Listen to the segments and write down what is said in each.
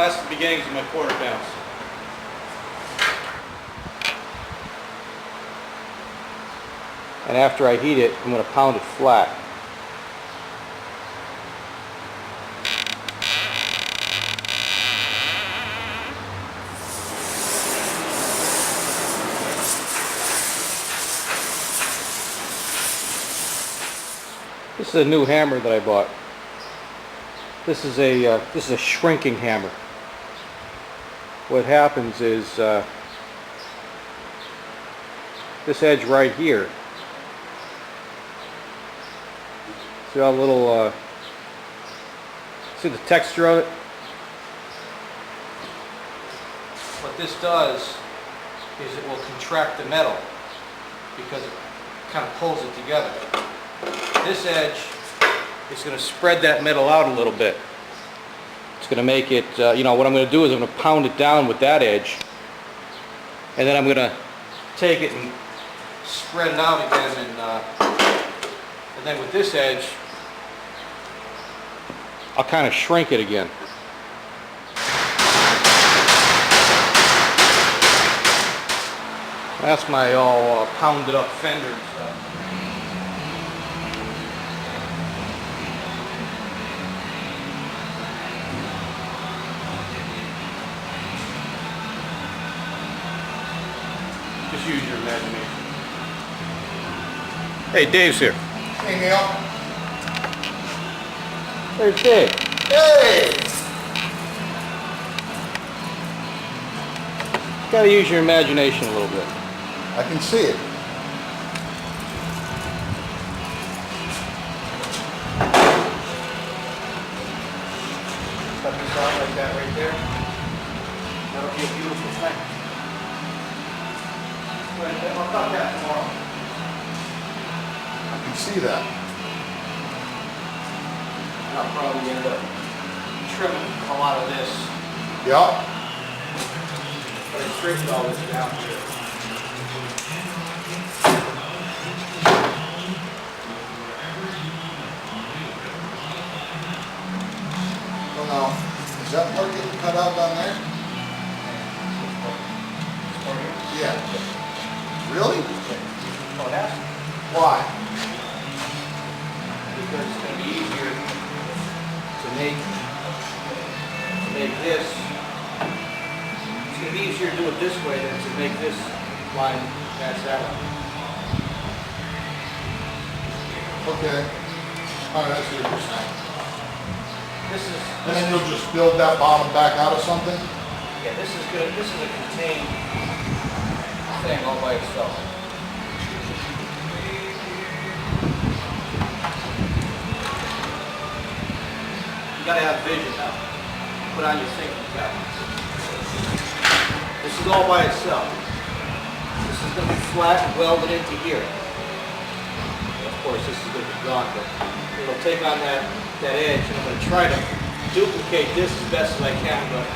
that's the beginnings of my quarter pounds. And after I heat it, I'm going to pound it flat. This is a new hammer that I bought. This is a shrinking hammer. What happens is this edge right here. See how little, see the texture of it? What this does is it will contract the metal because it kind of pulls it together. This edge is going to spread that metal out a little bit. It's going to make it, you know, what I'm going to do is I'm going to pound it down with that edge, and then I'm going to take it and spread it out again, and then with this edge, I'll kind of shrink it again. That's my all pounded up fender and stuff. Just use your imagination. Hey, Dave's here. Hey, Neil. There's Dave. Hey! Gotta use your imagination a little bit. I can see it. Cut this out like that right there. That'll be a beautiful thing. I'll cut that tomorrow. I can see that. And I'll probably end up trimming a lot of this. Yeah. But I straightened all this down here. Well, now, is that part getting cut out down there? Yeah. Really? Oh, it has to. Why? Because it's going to be easier to make this. It's going to be easier to do it this way than to make this line match that one. Okay. All right, that's what you're saying. And And then you'll just build that bottom back out of something? yeah, this is good. This is a contained thing all by itself. You gotta have vision now. Put on your thinking cap. This is all by itself. This is gonna be flat and welded into here. Of course, this is gonna be gone, but it'll take on that edge, and I'm gonna try to duplicate this as best as I can, but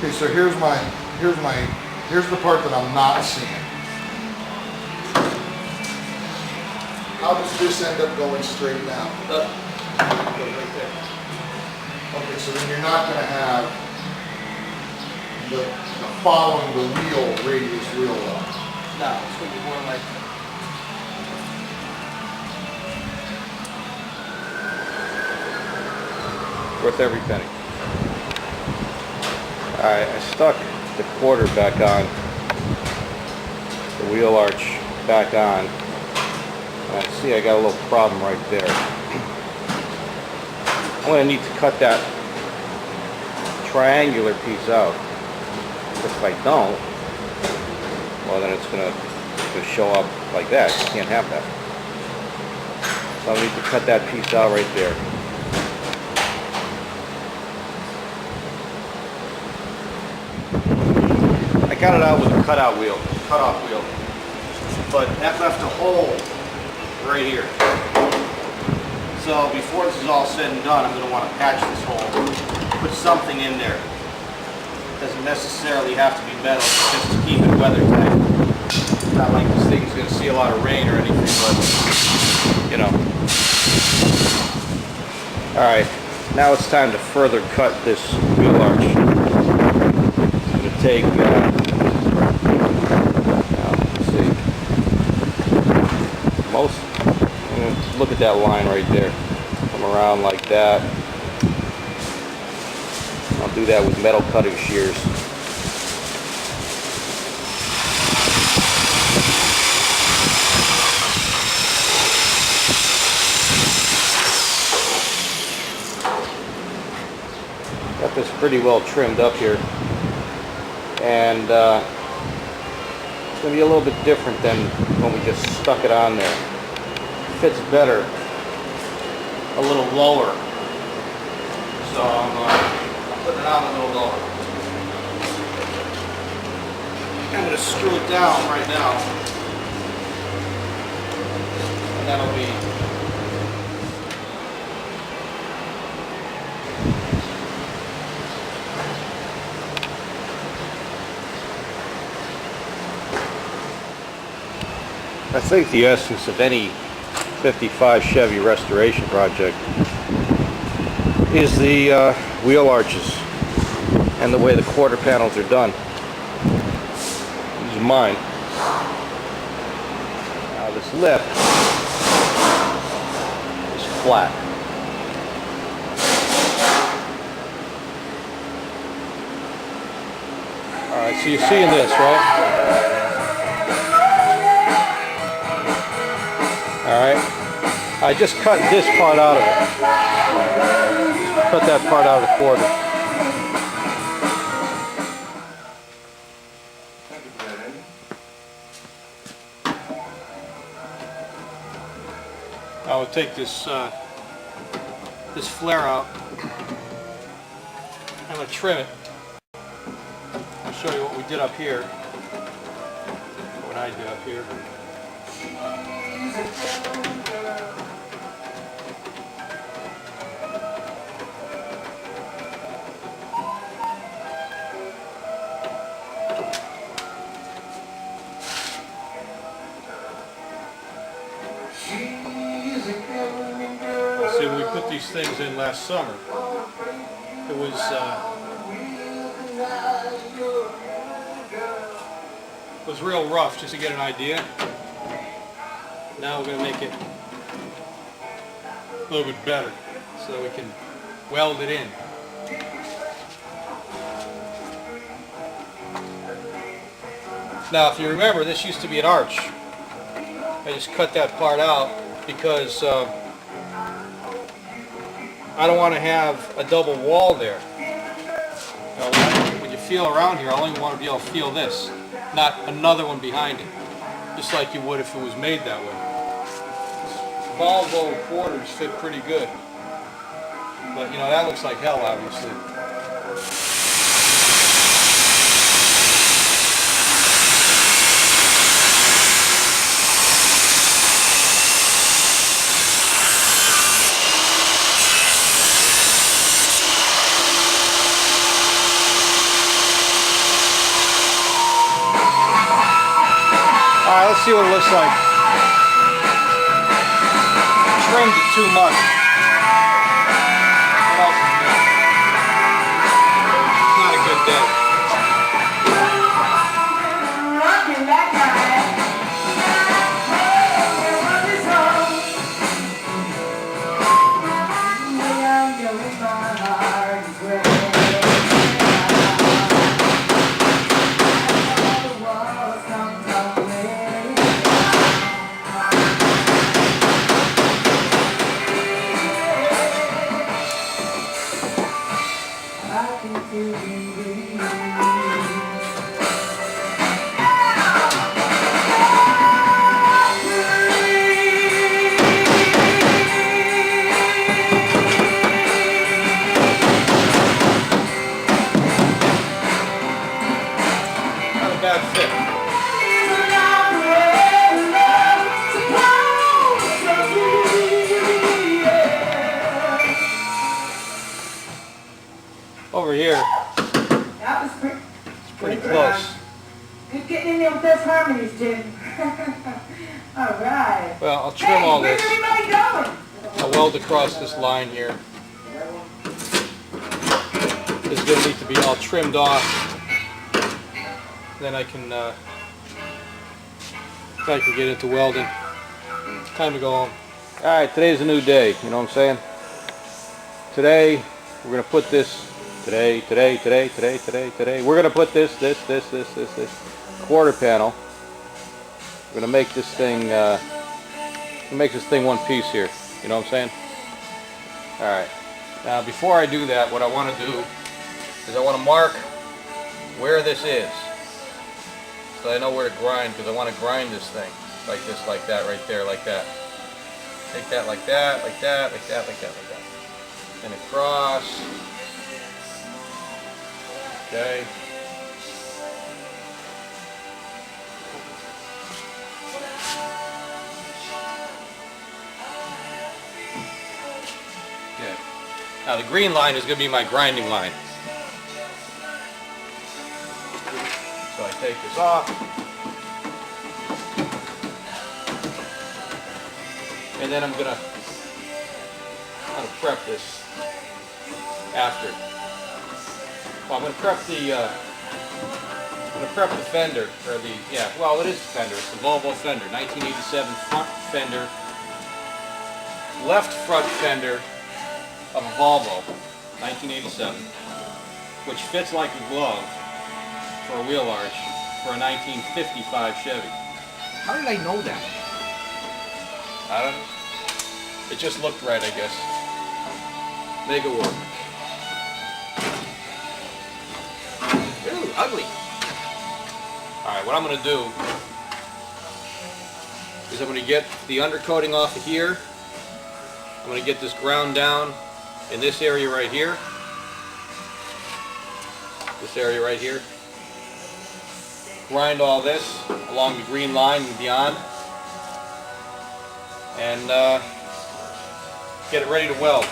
Okay, so here's the part that I'm not seeing. How does this end up going straight down? goes right there. Okay, so then you're not gonna have the following the wheel radius wheel up. No, it's gonna be more like worth every penny. Alright, I stuck the quarter back on, the wheel arch back on, and I see I got a little problem right there. I'm going to need to cut that triangular piece out. If I don't, well then it's going to show up like that. You can't have that. So I need to cut that piece out right there. I got it out with a cutoff wheel, but that left a hole right here. So before this is all said and done, I'm going to want to patch this hole, put something in there. It doesn't necessarily have to be metal, just to keep it weather tight. It's not like this thing's going to see a lot of rain or anything, but you know. All right, Now it's time to further cut this wheel arch. I'm going to take, let's see, look at that line right there. Come around like that. I'll do that with metal cutting shears. Got this pretty well trimmed up here, and it's going to be a little bit different than when we just stuck it on there. It fits better a little lower, so I'm putting it on a little lower. I'm going to screw it down right now, and that'll be I think the essence of any 55 Chevy restoration project is the wheel arches and the way the quarter panels are done. These are mine. Now this lip is flat. Alright, so you're seeing this, right? Alright, I just cut this part out of it. Cut that part out of the quarter. I will take this this Flair out. I'm going to trim it. I'll show you what we did up here. What I did up here. See, when we put these things in last summer, it was real rough, just to get an idea. Now we're going to make it a little bit better so that we can weld it in. Now if you remember, this used to be an arch. I just cut that part out because I don't want to have a double wall there. When you feel around here, I only want to be able to feel this, not another one behind it, just like you would if it was made that way. Volvo quarters fit pretty good, but you know, that looks like hell, obviously. Alright, let's see what it looks like. Trimmed it too much. What else is new? It's not a good day. Over here, that was it's pretty close. Good getting in there with those harmonies, Jim. All right. Well, I'll trim all this. Where's everybody going? I'll weld across this line here. This is going to need to be all trimmed off. Then I can get into welding. Time to go home. Alright, today's a new day, you know what I'm saying? Today, we're going to put this, today, we're going to put this quarter panel. We're going to make this thing, one piece here, you know what I'm saying? Alright, now before I do that, what I want to do is I want to mark where this is. So I know where to grind, because I want to grind this thing. Like this, like that, right there, like that. Take that like that, like that, like that, like that, like that. And across. Okay. Okay. Now the green line is going to be my grinding line. So I take this off. And then I'm gonna prep this after. Well, I'm gonna prep the fender, or the, yeah, well, it is the fender. It's the Volvo fender, 1987 front fender, left front fender of a Volvo, 1987, which fits like a glove for a wheel arch for a 1955 Chevy. How did I know that? I don't know. It just looked right, I guess. Make it work. Ooh, ugly. Alright, what I'm going to do is I'm going to get the undercoating off of here. I'm going to get this ground down in this area right here. This area right here. Grind all this along the green line and beyond. And get it ready to weld.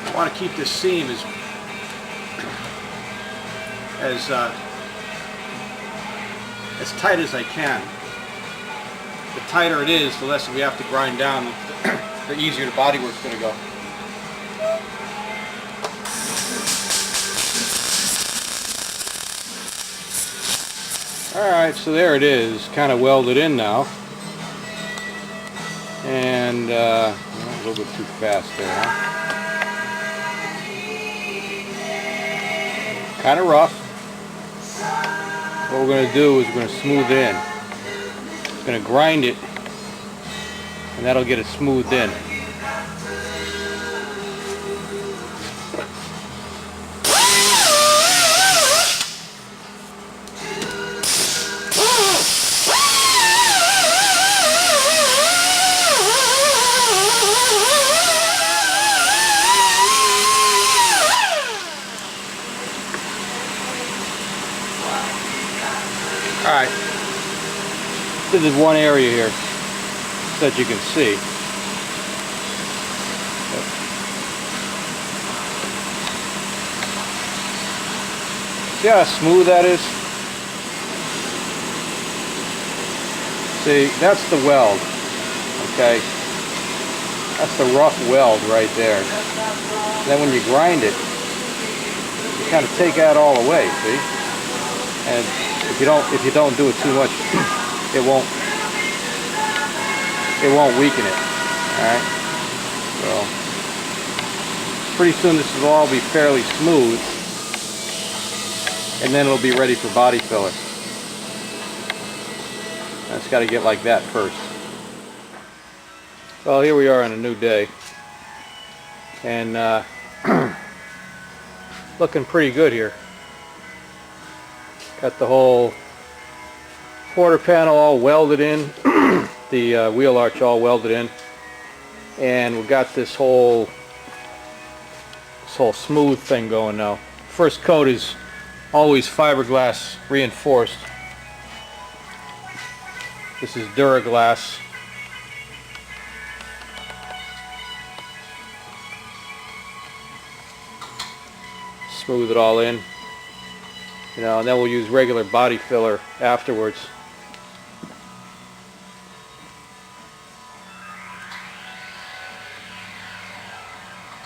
I want to keep this seam as tight as I can. The tighter it is, the less we have to grind down, the easier the bodywork's going to go. Alright, so there it is, kind of welded in now. And a little bit too fast there, huh? Kind of rough. What we're going to do is we're going to smooth it in. We're going to grind it, and that'll get it smoothed in. Alright, this is one area here that you can see. See how smooth that is? See, that's the weld, okay? That's the rough weld right there. And then when you grind it, you kind of take that all away, see? And if you don't do it too much, it won't weaken it. All right, so pretty soon this will all be fairly smooth, and then it'll be ready for body filler. It's got to get like that first. Well, here we are on a new day, and looking pretty good here. Got the whole quarter panel all welded in, the wheel arch all welded in, and we've got this whole smooth thing going now. First coat is always fiberglass reinforced. This is Duraglass. Smooth it all in, you know, and then we'll use regular body filler afterwards.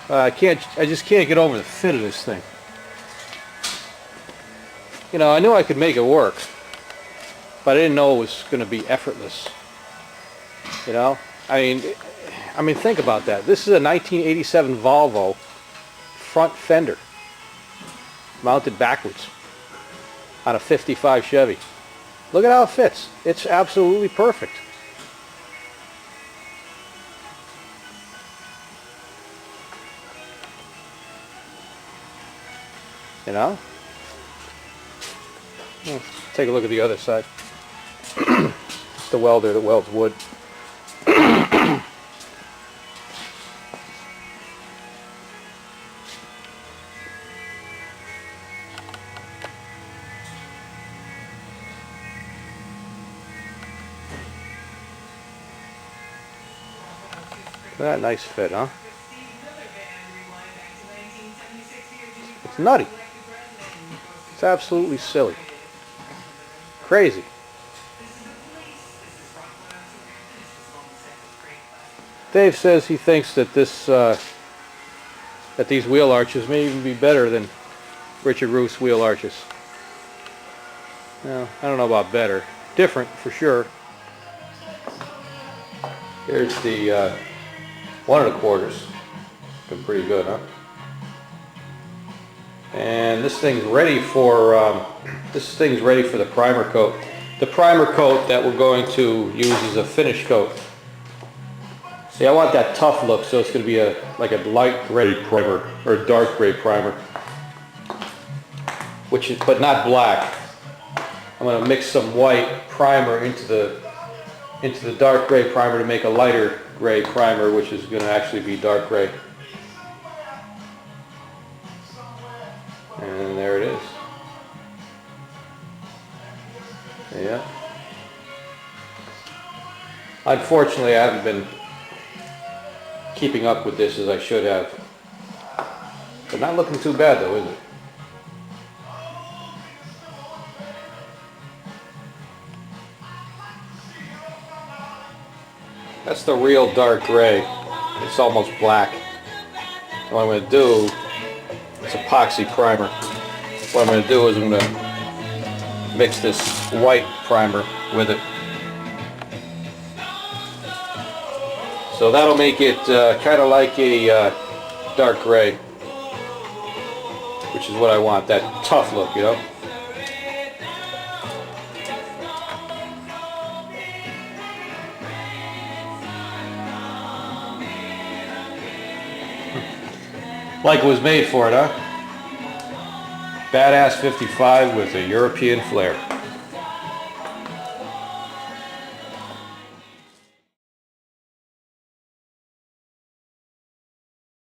I just can't get over the fit of this thing. You know, I knew I could make it work, but I didn't know it was going to be effortless. You know, I mean, think about that. This is a 1987 Volvo front fender, mounted backwards on a 55 Chevy. Look at how it fits. It's absolutely perfect. You know? Take a look at the other side. It's the welder that welds wood. That nice fit, huh? It's nutty. It's absolutely silly. Crazy. Dave says he thinks that that these wheel arches may even be better than Richard Roof's wheel arches. Well, I don't know about better. Different for sure. Here's the 1 1/4. Been pretty good, huh? And this thing's ready for the primer coat. The primer coat that we're going to use is a finish coat. See, I want that tough look, so it's going to be like a light gray primer or a dark gray primer, but not black. I'm going to mix some white primer into the dark gray primer to make a lighter gray primer, which is going to actually be dark gray. And there it is. Yeah. Unfortunately, I haven't been keeping up with this as I should have. But not looking too bad though, is it? That's the real dark gray. It's almost black. And what I'm going to do, it's epoxy primer. What I'm going to do is I'm going to mix this white primer with it. So that'll make it kind of like a dark gray, which is what I want, that tough look, you know. Like it was made for it, huh? Badass 55 with a European flair.